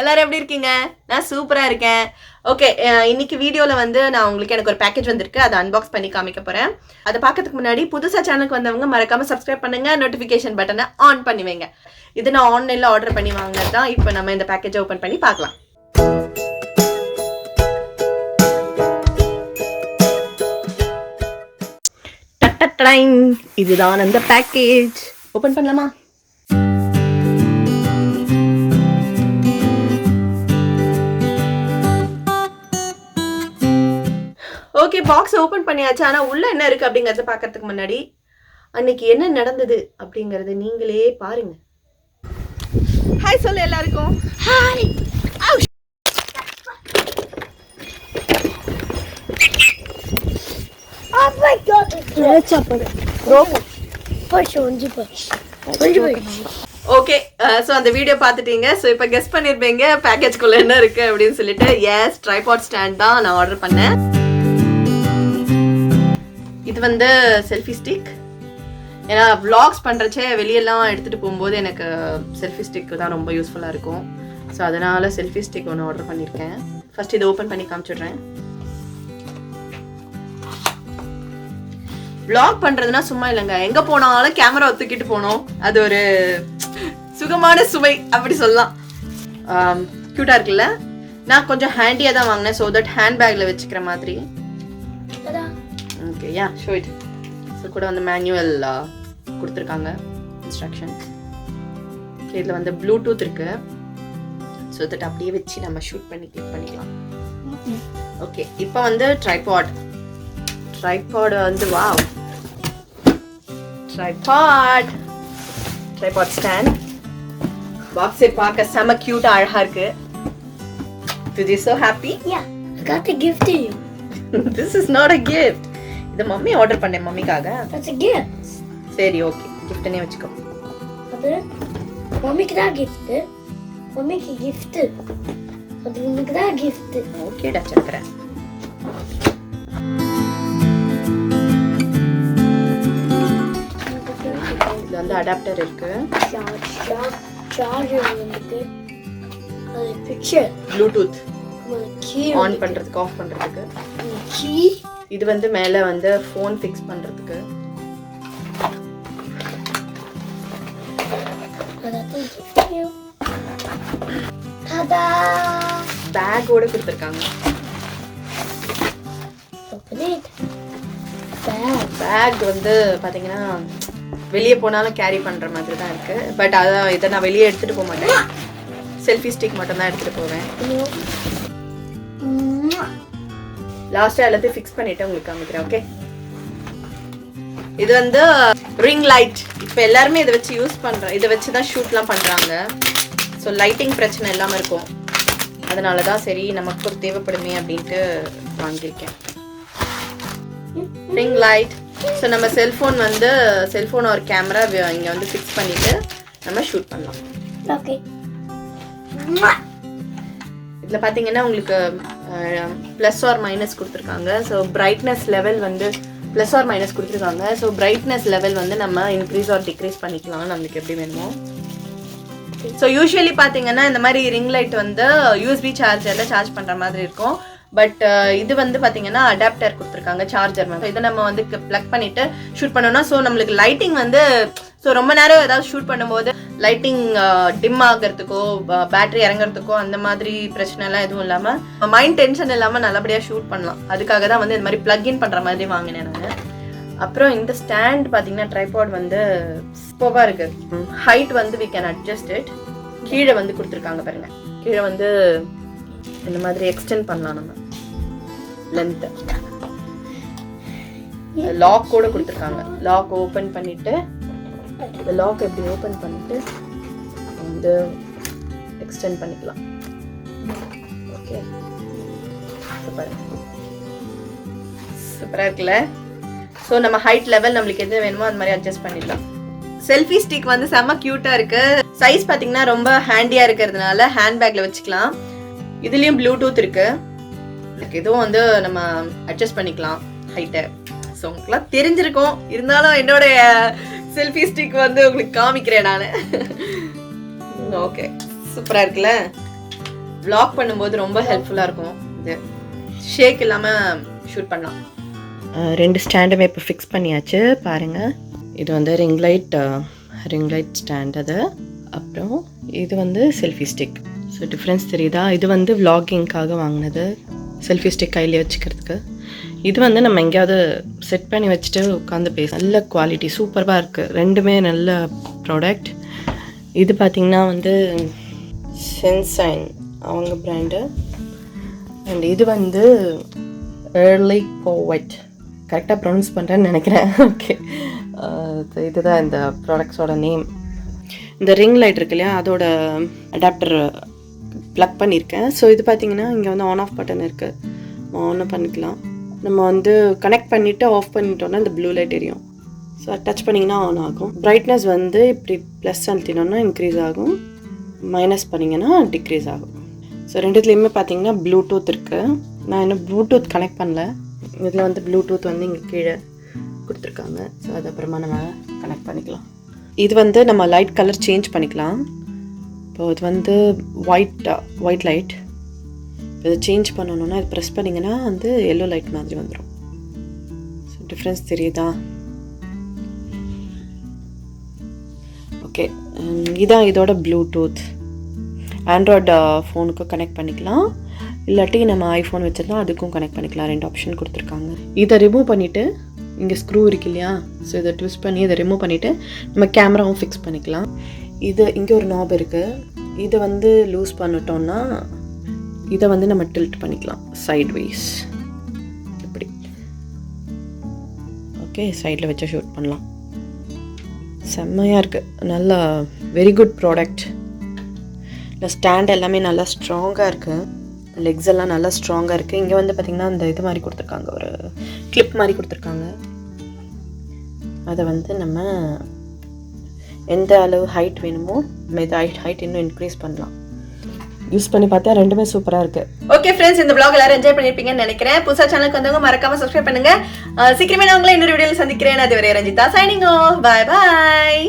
எல்லாரும் எப்படி இருக்கீங்க? நான் சூப்பரா இருக்கேன். ஓகே, இன்னைக்கு வீடியோல வந்து நான் உங்களுக்கு எனக்கு ஒரு பேக்கேஜ் வந்திருக்கு. அதை அன்பாக்ஸ் பண்ணி காமிக்க போறேன். அதை பார்க்கறதுக்கு முன்னாடி புதுசா சேனலுக்கு வந்தவங்க மறக்காம சப்ஸ்கிரைப் பண்ணுங்க, நோட்டிஃபிகேஷன் பட்டனை ஆன் பண்ணி வைங்க. இது நான் ஆன்லைன்ல ஆர்டர் பண்ணி வாங்கினது தான். இப்போ நம்ம இந்த பேக்கேஜை ஓபன் பண்ணி பார்க்கலாம். இதுதான் அந்த பேக்கேஜ். ஓபன் பண்ணலாமா? ஓகே, பாக்ஸ் ஓபன் பண்ணியாச்சு. ஆனா உள்ள என்ன இருக்கு அப்படிங்கறத பார்க்கிறதுக்கு முன்னாடி அன்னைக்கு என்ன நடந்தது அப்படிங்கறத நீங்களே பாருங்க. ஹாய் சொல்லு எல்லாருக்கும். Hi. Oh my god, let's open it. Push. Okay, so அந்த வீடியோ பார்த்துட்டீங்க. ஸோ இப்போ கெஸ் பண்ணியிருப்பீங்க பேக்கேஜ்குள்ளே என்ன இருக்குது அப்படின்னு சொல்லிட்டு. எஸ், ட்ரைபாட் ஸ்டாண்ட் தான் நான் ஆர்டர் பண்ணேன். இது வந்து செல்ஃபி ஸ்டிக். ஏன்னா vlogs பண்ணுறச்சே வெளியெல்லாம் எடுத்துகிட்டு போகும்போது எனக்கு செல்ஃபி ஸ்டிக் தான் ரொம்ப யூஸ்ஃபுல்லாக இருக்கும். ஸோ அதனால் செல்ஃபி ஸ்டிக் ஒன்று ஆர்டர் பண்ணியிருக்கேன். ஃபர்ஸ்ட் இதை ஓப்பன் பண்ணி காமிச்சிடுறேன். vlog பண்றதுனா சும்மா இல்லைங்க, எங்க போனாலும் கேமரா தூக்கிட்டு போனோம். அது ஒரு சுகமான சுவை அப்படி சொல்லலாம். கியூட்டா இருக்குல்ல? நான் கொஞ்சம் ஹேண்டியா தான் வாங்கினேன். ஸோ தட் ஹேண்ட் பேக்ல வச்சுக்கிற மாதிரி. Okay, yeah show it. So கூட வந்து மேனுவல் கொடுத்துருக்காங்க, இன்ஸ்ட்ரக்ஷன்ஸ். இதில் வந்து ப்ளூடூத் இருக்கு. ஸோ தட் அப்படியே வச்சு நம்ம ஷூட் பண்ணி கிளிக் பண்ணிக்கலாம். ஓகே, இப்போ வந்து ட்ரைபாட் வந்து வாவ், ட்ரைபாட் ஸ்டாண்ட். பாக்ஸை பார்க்க செம கியூட்டா அழகா இருக்கு. Did you so happy? Yeah, I got a gift to you. This is not a gift. இது மம்மி ஆர்டர் பண்ணேன் மம்மிக்காக. That's a gift. சரி, ஓகே, கிஃப்ட்னே வெச்சுக்கோ. அது மம்மிக்கு தான் gift. மம்மிக்கு gift. அது உனக்கு தான் gift. ஓகேடா சக்கரை. இதுல வந்து அடாப்டர் இருக்கு. சார்ஜர் வந்து அது பிக்சர் ப்ளூடூத் கீ ஆன் பண்றதுக்கு, ஆஃப் பண்றதுக்கு கீ. இது வந்து மேல வந்து ஃபோன் ஃபிக்ஸ் பண்றதுக்கு. டாடா, பேக்கோட கொடுத்திருக்காங்க. பேக் வந்து பாத்தீங்கன்னா வெளியே போனாலும் கேரி பண்ற மாதிரி தான் இருக்கு. பட் அதான் இதை நான் வெளியே எடுத்துட்டு போக மாட்டேன். செல்ஃபி ஸ்டிக் மட்டும் தான் எடுத்துட்டு போவேன். லாஸ்டா எல்லாத்தையும் ஃபிக்ஸ் பண்ணிட்டு உங்களுக்கு காமிக்கிறேன். ஓகே, இது வந்து ரிங் லைட். இப்போ எல்லாருமே இதை வச்சு யூஸ் பண்றேன். இதை வச்சு தான் ஷூட்லாம் பண்றாங்க. ஸோ லைட்டிங் பிரச்சனை இல்லாமல் இருக்கும். அதனால தான் சரி நமக்கு ஒரு தேவைப்படுமே அப்படின்ட்டு வாங்கியிருக்கேன் ரிங் லைட். ஸோ நம்ம செல்ஃபோன் ஒரு கேமரா இங்கே வந்து ஃபிக்ஸ் பண்ணிட்டு நம்ம ஷூட் பண்ணலாம். ஓகே, இதில் பார்த்தீங்கன்னா உங்களுக்கு ப்ளஸ் ஆர் மைனஸ் கொடுத்துருக்காங்க. ஸோ பிரைட்னஸ் லெவல் வந்து ப்ளஸ் ஆர் மைனஸ் கொடுத்துருக்காங்க. ஸோ பிரைட்னஸ் லெவல் வந்து நம்ம இன்க்ரீஸ் ஆர் டிக்ரீஸ் பண்ணிக்கலாம் நம்மளுக்கு எப்படி வேணுமோ. ஸோ யூஸ்வலி பார்த்தீங்கன்னா இந்த மாதிரி ரிங் லைட் வந்து யூஎஸ்பி சார்ஜரில் சார்ஜ் பண்ணுற மாதிரி இருக்கும். பட் இது வந்து பார்த்தீங்கன்னா அடாப்டர் கொடுத்துருக்காங்க, சார்ஜர் மாதிரி. இதை நம்ம வந்து ப்ளக் பண்ணிட்டு ஷூட் பண்ணோம்னா ஸோ நம்மளுக்கு லைட்டிங் வந்து ஸோ ரொம்ப நேரம் ஏதாவது ஷூட் பண்ணும்போது லைட்டிங் டிம் ஆகிறதுக்கோ பேட்டரி இறங்குறதுக்கோ அந்த மாதிரி பிரச்சனைலாம் எதுவும் இல்லாமல் மைண்ட் டென்ஷன் இல்லாமல் நல்லபடியாக ஷூட் பண்ணலாம். அதுக்காக தான் வந்து இந்த மாதிரி ப்ளக்இன் பண்ணுற மாதிரி வாங்கினேன் நான். அப்புறம் இந்த ஸ்டாண்ட் பார்த்தீங்கன்னா ட்ரைபாட் வந்து சூப்பராக இருக்கு. ஹைட் வந்து வி கேன் அட்ஜஸ்ட் இட். கீழே வந்து கொடுத்துருக்காங்க பாருங்க. கீழே வந்து இந்த மாதிரி எக்ஸ்டெண்ட் பண்ணலாம் நம்ம லென்த். லாக் கூட கொடுத்துருக்காங்க. லாக் ஓப்பன் பண்ணிட்டு இந்த லாக் எப்படி ஓப்பன் பண்ணிட்டு வந்து எக்ஸ்டெண்ட் பண்ணிக்கலாம். ஓகே, சூப்பரா இருக்குல்ல? ஸோ நம்ம ஹைட் லெவல் நம்மளுக்கு எது வேணுமோ அந்த மாதிரி அட்ஜஸ்ட் பண்ணிடலாம். செல்ஃபி ஸ்டிக் வந்து செம்ம கியூட்டா இருக்கு. சைஸ் பார்த்தீங்கன்னா ரொம்ப ஹேண்டியா இருக்கிறதுனால ஹேண்ட் பேக்ல வச்சுக்கலாம். இதுலயும் ப்ளூடூத் இருக்கு. இதுவும் வந்து நம்ம அட்ஜஸ்ட் பண்ணிக்கலாம் ஹைட்டை. ஸோ உங்களுக்குலாம் தெரிஞ்சிருக்கும், இருந்தாலும் என்னோட செல்ஃபி ஸ்டிக் வந்து உங்களுக்கு காமிக்கிறேன் நான். ஓகே, சூப்பரா இருக்குல்ல? vlog பண்ணும்போது ரொம்ப ஹெல்ப்ஃபுல்லாக இருக்கும். இது ஷேக் இல்லாமல் ஷூட் பண்ணலாம். 2 ஸ்டாண்டுமே இப்போ ஃபிக்ஸ் பண்ணியாச்சு பாருங்கள். இது வந்து ரிங் லைட் ஸ்டாண்ட் அது. அப்புறம் இது வந்து செல்ஃபி ஸ்டிக். ஸோ டிஃப்ரென்ஸ் தெரியுதா? இது வந்து vloggingக்காக வாங்கினது, செல்ஃபி ஸ்டிக் கையிலே வச்சுக்கிறதுக்கு. இது வந்து நம்ம எங்கேயாவது செட் பண்ணி வச்சுட்டு உட்காந்து நல்ல குவாலிட்டி சூப்பராக இருக்குது. ரெண்டுமே நல்ல ப்ராடக்ட். இது பார்த்திங்கன்னா வந்து SENSYNE அவங்க பிராண்டு. அண்ட் இது வந்து ERLIGPOWHT, கரெக்டாக ப்ரொனவுன்ஸ் பண்ணுறேன்னு நினைக்கிறேன். ஓகே, இதுதான் இந்த ப்ராடக்ட்ஸோட நேம். இந்த ரிங் லைட் இருக்கு இல்லையா, அதோட அடாப்டர் ப்ளக் பண்ணியிருக்கேன். ஸோ இது பார்த்திங்கன்னா இங்கே வந்து ஆன் ஆஃப் பட்டன் இருக்குது, ஆன் பண்ணிக்கலாம். நம்ம வந்து கனெக்ட் பண்ணிவிட்டு ஆஃப் பண்ணிட்டோன்னா இந்த ப்ளூ லைட் எரியும். ஸோ டச் பண்ணிங்கன்னா ஆன் ஆகும். பிரைட்னஸ் வந்து இப்படி ப்ளஸ் அழுத்தினோன்னா இன்க்ரீஸ் ஆகும், மைனஸ் பண்ணிங்கன்னா டிக்ரீஸ் ஆகும். ஸோ ரெண்டுத்துலேயுமே பார்த்தீங்கன்னா ப்ளூடூத் இருக்குது. நான் இன்னும் ப்ளூடூத் கனெக்ட் பண்ணல. இதில் வந்து ப்ளூடூத் வந்து இங்கே கீழே கொடுத்துருக்காங்க. ஸோ அது அப்புறமா நம்ம கனெக்ட் பண்ணிக்கலாம். இது வந்து நம்ம லைட் கலர் சேஞ்ச் பண்ணிக்கலாம். இப்போ இது வந்து ஒயிட் லைட். இதை சேஞ்ச் பண்ணணுன்னா இது ப்ரெஸ் பண்ணிங்கன்னா வந்து எல்லோ லைட் மாதிரி வந்துடும். ஸோ டிஃப்ரென்ஸ் தெரியுதா? ஓகே, இதான் இதோட ப்ளூடூத். ஆண்ட்ராய்டு ஃபோனுக்கு கனெக்ட் பண்ணிக்கலாம், இல்லாட்டி நம்ம ஐஃபோன் வச்சுருந்தா அதுக்கும் கனெக்ட் பண்ணிக்கலாம். 2 ஆப்ஷன் கொடுத்துருக்காங்க. இதை ரிமூவ் பண்ணிவிட்டு இங்கே ஸ்க்ரூ இருக்கு இல்லையா, ஸோ இதை ட்விஸ்ட் பண்ணி இதை ரிமூவ் பண்ணிவிட்டு நம்ம கேமராவும் ஃபிக்ஸ் பண்ணிக்கலாம். இது இங்கே ஒரு நாப் இருக்குது. இதை வந்து லூஸ் பண்ணிட்டோன்னா இதை வந்து நம்ம டில்ட் பண்ணிக்கலாம் சைட் வைஸ் இப்படி. ஓகே, சைடில் வச்சு ஷூட் பண்ணலாம். செம்மையாக இருக்குது, நல்லா வெரி குட் ப்ராடக்ட். இல்லை ஸ்டாண்ட் எல்லாமே நல்லா ஸ்ட்ராங்காக இருக்குது, லெக்ஸ் எல்லாம் நல்லா ஸ்ட்ராங்காக இருக்குது. இங்கே வந்து பார்த்திங்கன்னா இந்த இது மாதிரி கொடுத்துருக்காங்க, ஒரு கிளிப் மாதிரி கொடுத்துருக்காங்க. அதை வந்து நம்ம எந்த அளவு ஹைட் வேணுமோ நம்ம இதை ஹைட் இன்னும் இன்க்ரீஸ் பண்ணலாம். யூஸ் பண்ணி பார்த்தா ரெண்டுமே சூப்பராக இருக்குது. ஓகே ஃப்ரெண்ட்ஸ், இந்த vlog எல்லாரும் என்ஜாய் பண்ணியிருப்பீங்கன்னு நினைக்கிறேன். புதுசாக சேனலுக்கு வந்தவங்க மறக்காமல் சப்ஸ்கிரைப் பண்ணுங்கள். சீக்கிரமே நான் உங்களை இன்னொரு வீடியோவில் சந்திக்கிறேன். அதுவரை ரஞ்சிதா சைனிங் ஆஃப். பாய் பாய்.